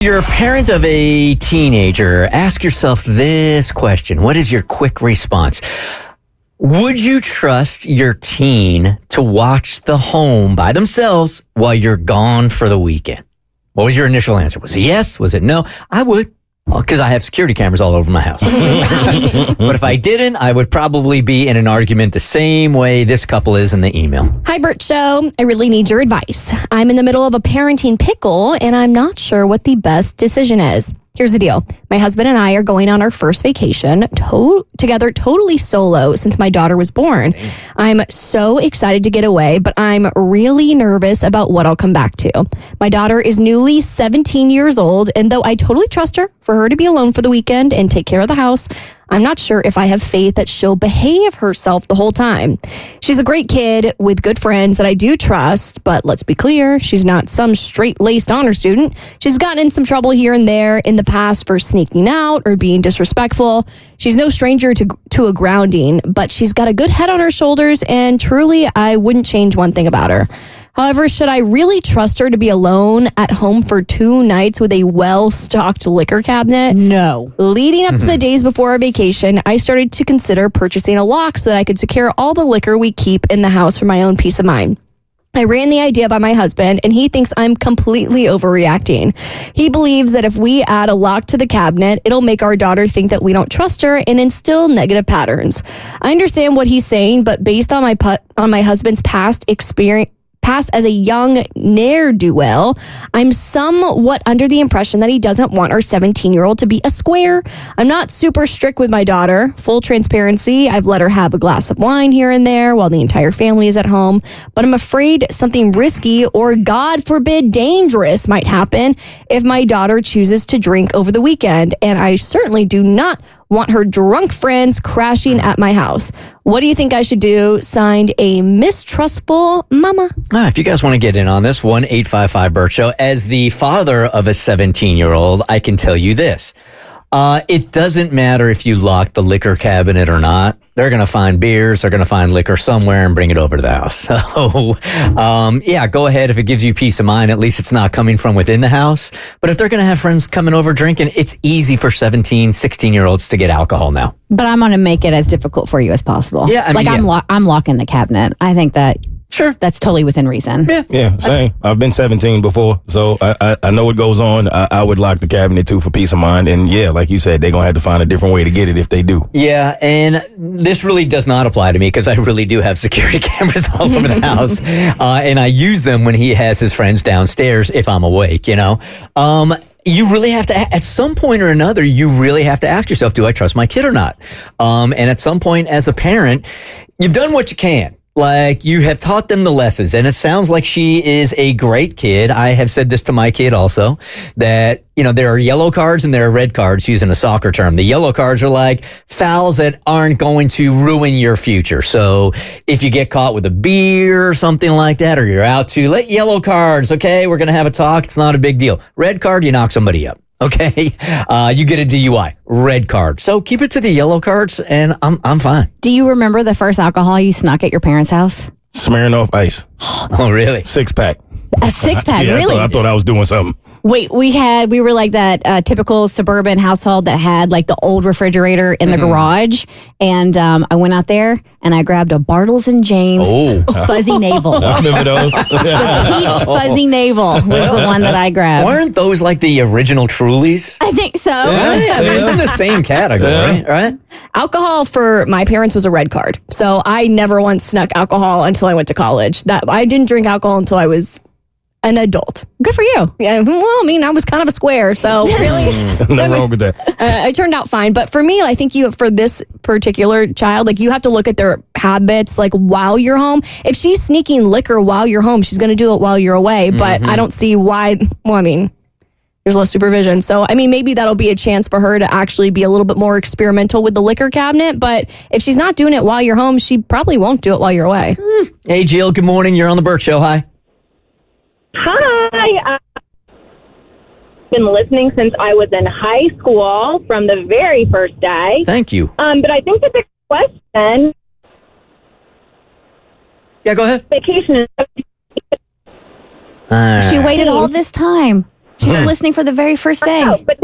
You're a parent of a teenager. Ask yourself this question. What is your quick response? Would you trust your teen to watch the home by themselves while you're gone for the weekend? What was your initial answer? Was it yes? Was it no? I would, because I have security cameras all over my house. But if I didn't, I would probably be in an argument the same way this couple is in the email. Hi, Bert Show. I really need your advice. I'm in the middle of a parenting pickle, and I'm not sure what the best decision is. Here's the deal. My husband and I are going on our first vacation together totally solo since my daughter was born. I'm so excited to get away, but I'm really nervous about what I'll come back to. My daughter is newly 17 years old, and though I totally trust her for her to be alone for the weekend and take care of the house, I'm not sure if I have faith that she'll behave herself the whole time. She's a great kid with good friends that I do trust, but let's be clear, she's not some straight-laced honor student. She's gotten in some trouble here and there in the past for sneaking out or being disrespectful. She's no stranger to a grounding, but she's got a good head on her shoulders, and truly, I wouldn't change one thing about her. However, should I really trust her to be alone at home for 2 nights with a well-stocked liquor cabinet? No. Leading up to the days before our vacation, I started to consider purchasing a lock so that I could secure all the liquor we keep in the house for my own peace of mind. I ran the idea by my husband, and he thinks I'm completely overreacting. He believes that if we add a lock to the cabinet, it'll make our daughter think that we don't trust her and instill negative patterns. I understand what he's saying, but based on my husband's past as a young ne'er-do-well, I'm somewhat under the impression that he doesn't want our 17-year-old to be a square. I'm not super strict with my daughter. Full transparency, I've let her have a glass of wine here and there while the entire family is at home, but I'm afraid something risky or, God forbid, dangerous might happen if my daughter chooses to drink over the weekend, and I certainly do not want her drunk friends crashing at my house. What do you think I should do? Signed, a mistrustful mama. If you guys want to get in on this, 1-855-BERT Show. As the father of a 17-year-old, I can tell you this. It doesn't matter if you lock the liquor cabinet or not. They're going to find beers. They're going to find liquor somewhere and bring it over to the house. So, yeah, go ahead. If it gives you peace of mind, at least it's not coming from within the house. But if they're going to have friends coming over drinking, it's easy for 17, 16-year-olds to get alcohol now. But I'm going to make it as difficult for you as possible. Yeah, I mean, I'm locking the cabinet. I think that sure, that's totally within reason. Yeah, same. I've been 17 before, so I know what goes on. I would lock the cabinet too for peace of mind. And yeah, like you said, they're going to have to find a different way to get it if they do. Yeah, and this really does not apply to me because I really do have security cameras all over the house. And I use them when he has his friends downstairs if I'm awake, you know. You really have to, at some point or another, you really have to ask yourself, do I trust my kid or not? And at some point as a parent, you've done what you can. Like, you have taught them the lessons, and it sounds like she is a great kid. I have said this to my kid also, that, you know, there are yellow cards and there are red cards, using a soccer term. The yellow cards are like fouls that aren't going to ruin your future. So if you get caught with a beer or something like that, or you're out too late, yellow cards, okay, we're going to have a talk. It's not a big deal. Red card, you knock somebody up. Okay, you get a DUI, red card. So keep it to the yellow cards, and I'm fine. Do you remember the first alcohol you snuck at your parents' house? Smearing off ice. Oh, really? 6-pack. A 6-pack, Yeah, really? I thought I was doing something. Wait, we were like that typical suburban household that had like the old refrigerator in the garage. And I went out there and I grabbed a Bartles and James Fuzzy Navel. I remember those. The Peach Fuzzy Navel was the one that I grabbed. Weren't those like the original Trulies? I think so. Yeah, I mean, it's in the same category, right? Alcohol for my parents was a red card. So I never once snuck alcohol until I went to college. I didn't drink alcohol until I was an adult. Good for you. Yeah, well, I mean, I was kind of a square, so really, Nothing wrong with that. it turned out fine. But for me, I think for this particular child, like, you have to look at their habits, like, while you're home. If she's sneaking liquor while you're home, she's going to do it while you're away. But I don't see why. Well, I mean, there's less supervision. So, I mean, maybe that'll be a chance for her to actually be a little bit more experimental with the liquor cabinet. But if she's not doing it while you're home, she probably won't do it while you're away. Hey, Jill, good morning. You're on the Bert Show. Hi. Hi. I've been listening since I was in high school from the very first day. Thank you. But I think the big question... Yeah, go ahead. Vacation is... She waited all this time. She's been listening for the very first day. Oh, but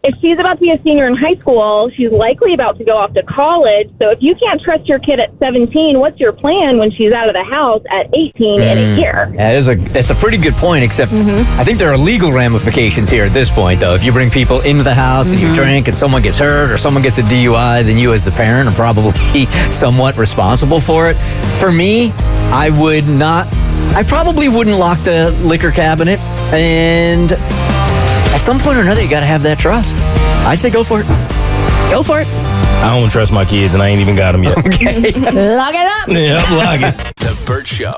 if she's about to be a senior in high school, she's likely about to go off to college. So if you can't trust your kid at 17, what's your plan when she's out of the house at 18 in a year? That's a pretty good point, except I think there are legal ramifications here at this point, though. If you bring people into the house and you drink and someone gets hurt or someone gets a DUI, then you as the parent are probably somewhat responsible for it. For me, I probably wouldn't lock the liquor cabinet, and at some point or another, you got to have that trust. I say go for it. Go for it. I don't trust my kids, and I ain't even got them yet. Okay. Lock it up. Yeah, lock it. The Bert Show.